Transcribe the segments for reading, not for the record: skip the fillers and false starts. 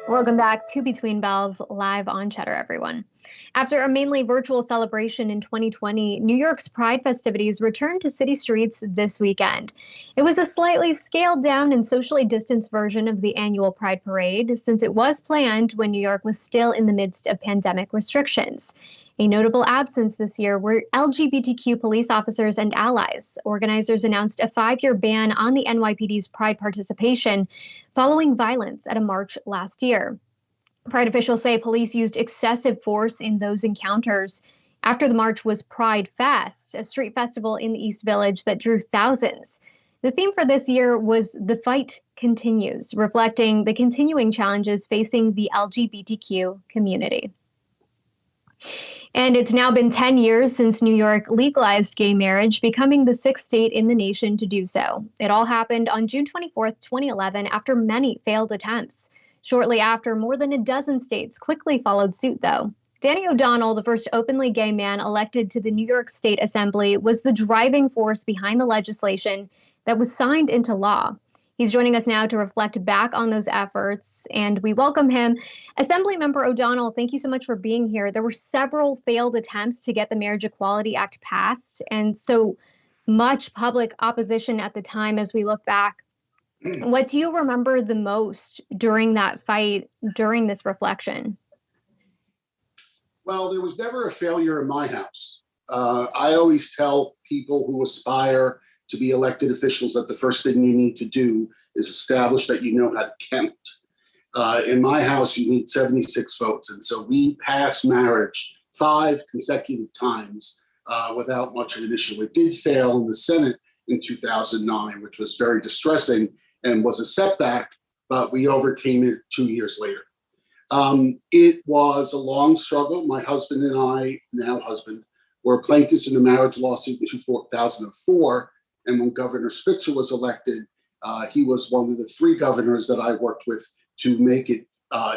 Welcome back to Between Bells, live on Cheddar, everyone. After a mainly virtual celebration in 2020, New York's Pride festivities returned to city streets this weekend. It was a slightly scaled down and socially distanced version of the annual Pride Parade, since it was planned when New York was still in the midst of pandemic restrictions. A notable absence this year were LGBTQ police officers and allies. Organizers announced a 5-year ban on the NYPD's Pride participation following violence at a march last year. Pride officials say police used excessive force in those encounters. After the march was Pride Fest, a street festival in the East Village that drew thousands. The theme for this year was "The Fight Continues," reflecting the continuing challenges facing the LGBTQ community. And it's now been 10 years since New York legalized gay marriage, becoming the 6th state in the nation to do so. It all happened on June 24th, 2011, after many failed attempts. Shortly after, more than a dozen states quickly followed suit, though. Danny O'Donnell, the first openly gay man elected to the New York State Assembly, was the driving force behind the legislation that was signed into law. He's joining us now to reflect back on those efforts, and we welcome him. Assemblymember O'Donnell, thank you so much for being here. There were several failed attempts to get the Marriage Equality Act passed, and so much public opposition at the time as we look back. What do you remember the most during that fight, during this reflection? Well, there was never a failure in my house. I always tell people who aspire to be elected officials that the first thing you need to do is establish that you know how to count. In my house, you need 76 votes. And so we passed marriage 5 consecutive times without much of an issue. It did fail in the Senate in 2009, which was very distressing and was a setback, but we overcame it 2 years later. It was a long struggle. My husband and I, now husband, were plaintiffs in a marriage lawsuit in 2004. And when Governor Spitzer was elected, he was one of the 3 governors that I worked with to make it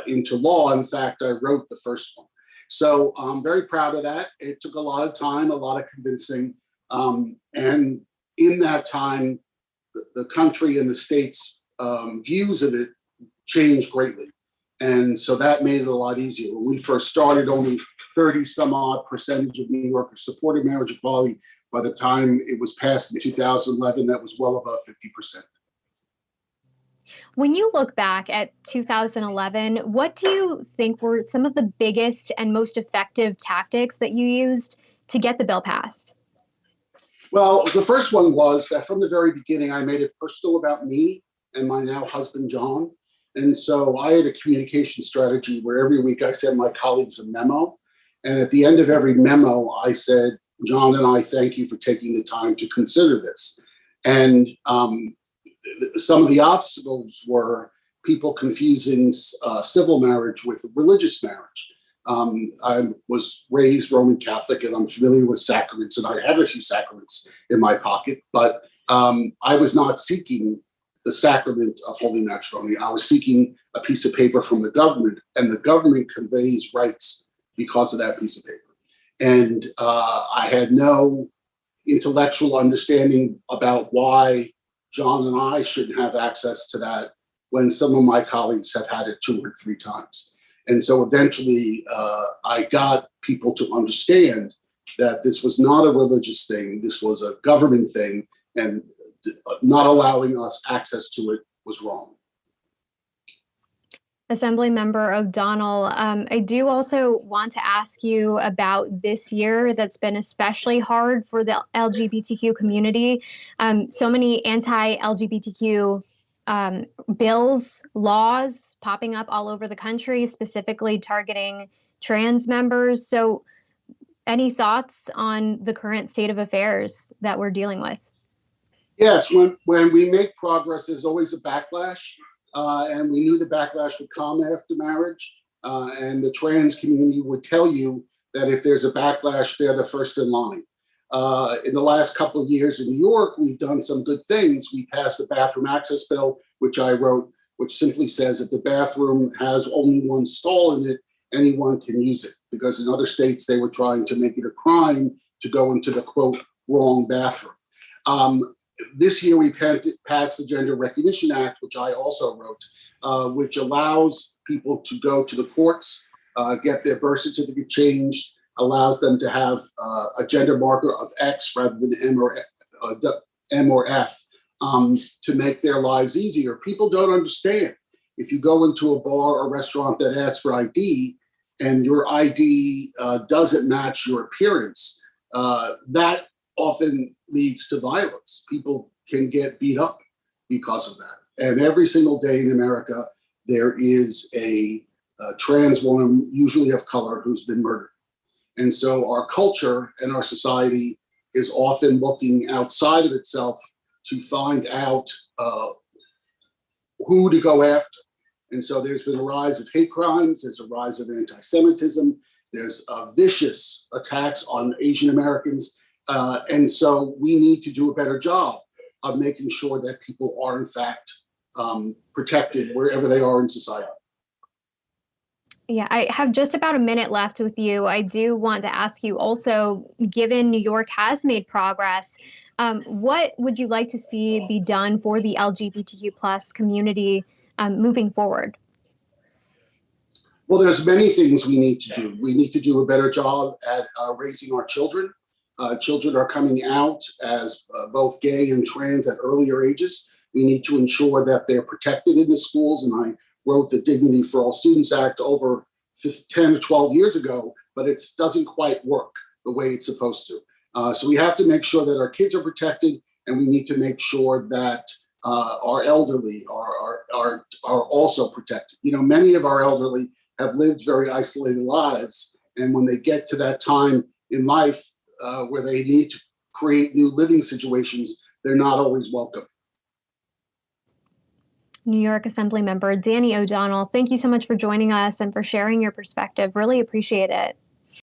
into law. In fact, I wrote the first one. So I'm very proud of that. It took a lot of time, a lot of convincing. And in that time, the country and the state's views of it changed greatly. And so that made it a lot easier. When we first started, only 30 some odd percentage of New Yorkers supported marriage equality. By the time it was passed in 2011, that was well above 50%. When you look back at 2011, what do you think were some of the biggest and most effective tactics that you used to get the bill passed? Well, the first one was that from the very beginning, I made it personal about me and my now husband, John. And so I had a communication strategy where every week I sent my colleagues a memo. And at the end of every memo, I said, "John and I thank you for taking the time to consider this." And some of the obstacles were people confusing civil marriage with religious marriage. I was raised Roman Catholic and I'm familiar with sacraments, and I have a few sacraments in my pocket, but I was not seeking the sacrament of holy matrimony. I was seeking a piece of paper from the government, and the government conveys rights because of that piece of paper. And I had no intellectual understanding about why John and I shouldn't have access to that when some of my colleagues have had it 2 or 3 times. And so eventually I got people to understand that this was not a religious thing, this was a government thing, and not allowing us access to it was wrong. Assemblymember O'Donnell, I do also want to ask you about this year that's been especially hard for the LGBTQ community. So many anti-LGBTQ bills, laws popping up all over the country, specifically targeting trans members. So any thoughts on the current state of affairs that we're dealing with? Yes, when we make progress, there's always a backlash. And we knew the backlash would come after marriage. And the trans community would tell you that if there's a backlash, they're the first in line. In the last couple of years in New York, we've done some good things. We passed the bathroom access bill, which I wrote, which simply says if the bathroom has only one stall in it, anyone can use it. Because in other states, they were trying to make it a crime to go into the, quote, wrong bathroom. This year, we passed the Gender Recognition Act, which I also wrote, which allows people to go to the courts, get their birth certificate changed, allows them to have a gender marker of X rather than M or F, to make their lives easier. People don't understand. If you go into a bar or restaurant that asks for ID and your ID doesn't match your appearance, that often leads to violence. People can get beat up because of that. And every single day in America, there is a trans woman, usually of color, who's been murdered. And so our culture and our society is often looking outside of itself to find out who to go after. And so there's been a rise of hate crimes, there's a rise of anti-Semitism, there's vicious attacks on Asian Americans. And so we need to do a better job of making sure that people are in fact protected wherever they are in society. Yeah, I have just about a minute left with you. I do want to ask you also, given New York has made progress, what would you like to see be done for the LGBTQ plus community moving forward? Well, there's many things we need to do. We need to do a better job at raising our children. Children are coming out as both gay and trans at earlier ages. We need to ensure that they're protected in the schools. And I wrote the Dignity for All Students Act over 10 or 12 years ago, but it doesn't quite work the way it's supposed to. So we have to make sure that our kids are protected, and we need to make sure that our elderly are also protected. You know, many of our elderly have lived very isolated lives, and when they get to that time in life where they need to create new living situations, they're not always welcome. New York Assembly Member Danny O'Donnell, thank you so much for joining us and for sharing your perspective. Really appreciate it.